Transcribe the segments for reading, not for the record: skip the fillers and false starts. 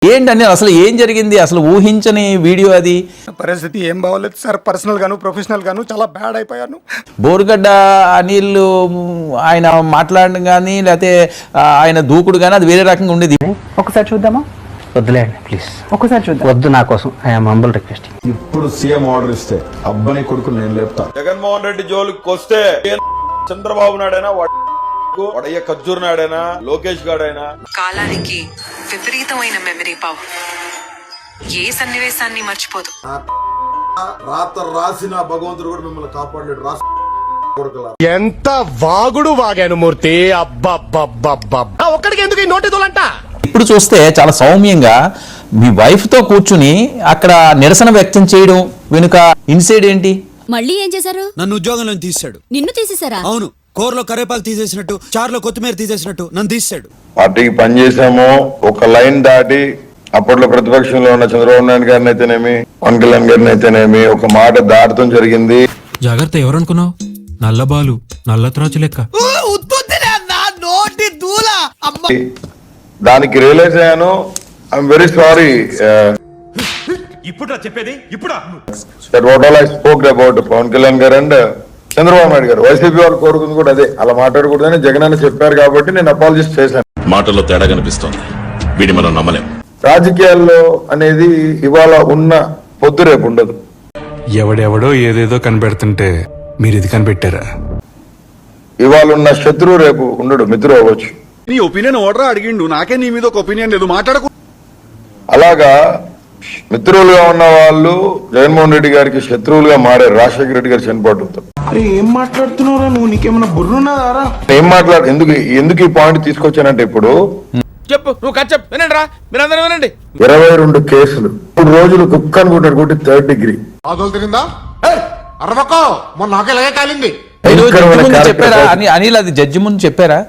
ఏంటని అసలు ఏం జరిగింది? అసలు ఊహించని వీడియో అది. పరిస్థితి ఏం బాగోలేదు సార్. పర్సనల్ గాను ప్రొఫెషనల్ గాను చాలా బ్యాడ్ అయిపోయాను. బోరుగడ్డ అనిల్ ఆయన మాట్లాడడం కానీ లేకపోతే ఆయన దూకుడు కానీ అది వేరే రకంగా ఉండేది. ఒకసారి చూద్దామా? వద్దులేండి ప్లీజ్, ఒకసారి చూద్దాం. వద్దు, నా కోసం ఐఎమ్ హంబుల్ రిక్వెస్ట్. ఇప్పుడు సీఎం ఆర్డర్ ఇస్తే అబ్బాయి కొడుకు నేను లేపుతా. జగన్మోహన్ రెడ్డి జోలికి వస్తే చంద్రబాబు నాయుడైనా వడయ్య ఖర్జూర్ నాయుడైనా లోకేష్ గాడైనా కాలానికి విపరీతమైన మెమరీ పవర్ ఏ సన్నివేశాన్ని మర్చిపోదు. రాత రాసిన భగవంతుడు కూడా మిమ్మల్ని కాపాడలేడు. రాసి ఎంత వాగుడు వాగాను మూర్తి. అబ్బబ్బబ్బబ్బ ఒక్కడికి ఎందుకు ఈ నోటితోలంట? ఇప్పుడు చూస్తే చాలా సౌమ్యంగా మీ వైఫ్ తో కూర్చుని అక్కడ నిరసన వ్యక్తం చేయడం వెనుక ఇన్సైడ్ ఏంటి? మళ్ళీ ఏం చేశారు? నన్ను ఉద్యోగంలో తీసాడు. నిన్ను తీసేశారా? అవును, కూరలో కరేపాకు తీసేసినట్టు, చారులో కొత్తిమీర తీసేసినట్టు నన్ను తీసాడు. పార్టీకి పనిచేసాము. ఒక లైన్ దాటి అప్పట్లో ప్రతిపక్షంలో ఉన్న చంద్రబాబు నాయుడు గారిని అయితేనేమి, పవన్ కళ్యాణ్ గారిని అయితేనేమి ఒక మాట దాటడం జరిగింది. జాగ్రత్త, ఎవరనుకున్నావు? నల్ల బాలు, నల్ల త్రాచు లెక్క. దానికి రియలైజ్ అయ్యాను. ఐఎమ్ వెరీ సారీ ఇప్పుడు చెప్పేది ఇప్పుడు that what all I spoke about Pawan Kalyan గారు అండ్ చంద్రబాబు నాయుడు గారు. వైసీపీ వారు కోరుకుంది కూడా అదే, అలా మాట్లాడకూడదని జగన్ అన్న చెప్పారు కాబట్టి నేను అపాలజిస్ట్ చేశాను. మాటల్లో తేడా కనిపిస్తోంది, వీడి మనం నమ్మలేం. రాజకీయాల్లో అనేది ఇవాళ ఉన్న పొద్దు రేపు ఉండదు. ఎవడెవడో ఏదేదో కనిపెడుతుంటే మీరు ఇది కనిపెట్టారా? ఇవాళ ఉన్న శత్రువు రేపు ఉండడు, మిత్రుడు అవ్వచ్చు. నీ ఒపీనియన్ ఓడరా అడిగిండు, నాకే నీ మీద ఒక ఒపీనియన్ లేదు, మాట్లాడకు. అలాగా మిత్రులుగా ఉన్న వాళ్ళు జగన్మోహన్ రెడ్డి గారికి శత్రువులుగా మారారు. రాజశేఖర రెడ్డి గారు చనిపోవడంతో. ఏం మాట్లాడుతున్నారా నువ్వు? నీకేమన్నా బుర్రున్నారా? ఏం మాట్లాడు ఎందుకు ఈ పాయింట్ తీసుకొచ్చానంటే, ఇప్పుడు చెప్పు, నువ్వు చెప్పు, వినండి రా, మీరందరూ వినండి. 22 కేసులు 3 రోజులు కుక్క అనుకుంటారు కొట్టి 3rd డిగ్రీ. తిరిందా అరవకో, మొన్న నాకెలాగే కాలింది. చెప్పారా అనిల్? అది జడ్జి ముందు చెప్పారా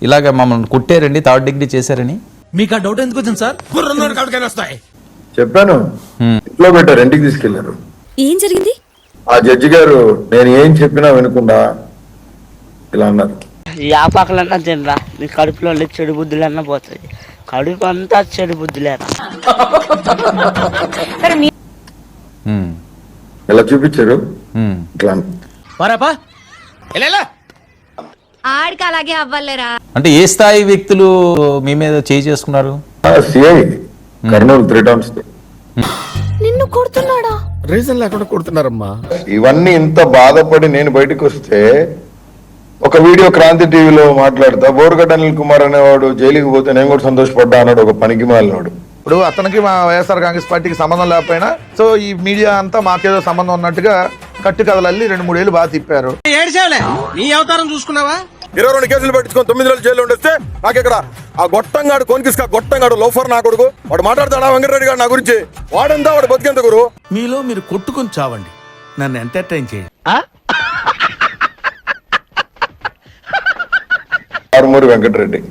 ఇలాగ మమ్మల్ని కుట్టారండి, 3rd డిగ్రీ చేశారని? మీకు ఆ డౌట్ ఎందుకు వచ్చింది సార్? వస్తాయి చెప్పాను. ఇంట్లో పెట్టారు, ఇంటికి తీసుకెళ్లారు. ఏం జరిగింది? ఆ జడ్జి గారు నేను ఏం చెప్పినా వినకుండా ఇలా అన్నారు. ఈ ఆపాకలన్నా తినరా, నీ కడుపులో చెడు బుద్ధులన్నా పోతాయి. కడుపు అంతా చెడు బుద్ధులేరా. ఇలా చూపించారు. ఇట్లా ఆడికి అలాగే అవ్వలేరా? అంటే ఏ స్థాయి వ్యక్తులు మీ మీద చేయి చేసుకున్నారు? CI Kurnool 3 times. నిన్ను కొడుతున్నాడా? రీజన్ లేకుండా కొడుతున్నారమ్మా. ఇవన్నీ ఇంత బాధపడి నేను బయటకు వస్తే ఒక వీడియో క్రాంతి టీవీలో మాట్లాడతా, బోరుగడ్డ అనిల్ కుమార్ అనేవాడు జైలుకి పోతే నేను కూడా సంతోషపడ్డా అన్నాడు ఒక పనికి మాలినోడు. ఇప్పుడు అతనికి మా వైఎస్ఆర్ కాంగ్రెస్ పార్టీకి సంబంధం లేకపోయినా సో ఈ మీడియా అంతా మాకేదో సంబంధం ఉన్నట్టుగా కట్టు కథలల్లి 2-3 ఏళ్ళు బాగా తిప్పారు. నీ అవతారం చూసుకున్నావా? 22 కేసులు పెట్టుకొని 9 రోజులు జైలు ఉండొస్తే నాకు ఇక్కడ ఆ గొట్టంగాడు కొనికిస్కా గొట్టంగాడు లోఫర్ నా కొడుకు వాడు మాట్లాడతాడా వెంకటరెడ్డి గారు నా గురించి? వాడంతా వాడు బతికేంత గురు. మీలో మీరు కొట్టుకుని చావండి, నన్ను ఎంటర్టైన్ చేయండి. ఆరుమూరి వెంకటరెడ్డి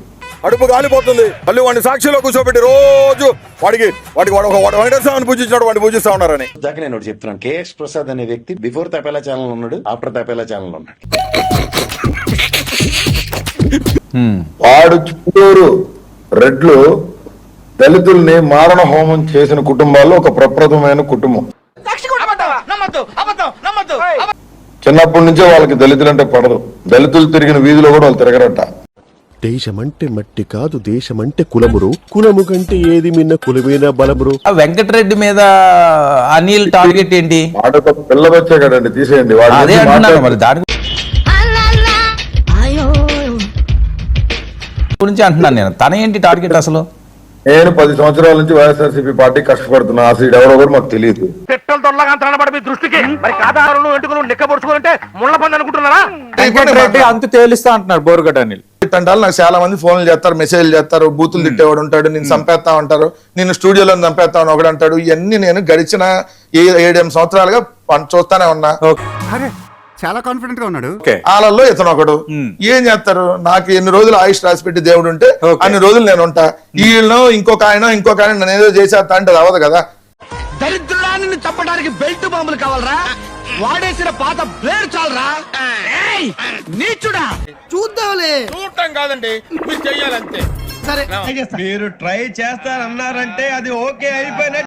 అడుపు గాలిపోతుంది. మళ్ళీ వాడిని సాక్షిలో కూర్చోబెట్టి రోజు వాడికి వెంకటేశ్వరాన్ని పూజించాడు, వాడిని పూజిస్తా ఉన్నారని. దాకా నేను చెప్తున్నాను, కేఎస్ ప్రసాద్ అనే వ్యక్తి బిఫోర్ తపేలా ఛానల్ ఉన్నాడు, ఆఫ్టర్ తపేలా ఛానల్ ఉన్నాడు. వాడు చుట్టూరు రెడ్లు దళితుల్ని మారణ హోమం చేసిన కుటుంబాల్లో ఒక ప్రప్రథమైన కుటుంబం. చిన్నప్పటి నుంచే వాళ్ళకి దళితులంటే పడదు. దళితులు తిరిగిన వీధిలో కూడా వాళ్ళు తిరగరట. దేశమంటే మట్టి కాదు, దేశమంటే కులమురు, కులము కంటే ఏది మిన్న కులమైన బలమురు. వెంకటరెడ్డి మీద అనిల్ టార్గెట్ ఏంటి? వాడొక పిల్ల వచ్చే కదండి, తీసేయండి. అదే అంటున్నాను, మరి దాని గురించి అంటున్నాను నేను. తన ఏంటి టార్గెట్ అసలు? నేను 10 సంవత్సరాల నుంచి వైఎస్ఆర్సీపీ పార్టీ కష్టపడుతున్నా. ఆ సీట్ ఎవరో కూడా మాకు తెలియదు. దృష్టికి మరి కాదారులు ఎంటుకలు లెక్కపరుచుకుంటే ముళ్ళ పంది అనుకుంటున్నారా? వెంకటరెడ్డి అంతు తేలిస్తా అంటున్నాడు బోరుగడ్డ అనిల్. అంటారు నాకు చాలా మంది ఫోన్లు చేస్తారు, మెసేజ్లు చేస్తారు, బూతులు తిట్టేవాడు ఉంటాడు, నేను చంపేస్తా ఉంటారు, నేను స్టూడియోలో చంపేస్తా ఒకడు అంటాడు. ఇవన్నీ నేను గడిచిన 7-8 సంవత్సరాలుగా చూస్తానే ఉన్నా. చాలా కాన్ఫిడెంట్ గా ఉన్నాడు. వాళ్ళల్లో ఇతను ఒకడు. ఏం చేస్తారు? నాకు ఎన్ని రోజులు ఆయుష్ రాసి పెట్టి దేవుడు ఉంటే అన్ని రోజులు నేను ఉంటా. వీళ్ళను ఇంకొక ఆయన నన్ను ఏదో చేసేస్తా అంటే అది అవ్వదు కదా. దరిద్రుడాన్ని చంపడానికి బెల్ట్ బాంబులు కావాలరా? వాడేసిన పాత బ్లేడ్ చాలరా? నీచుడా, చూద్దాంలే. చూడటం కాదండి, మీరు చెయ్యాలంతే. మీరు ట్రై చేస్తారన్నారంటే అది ఓకే అయిపోయినట్టు.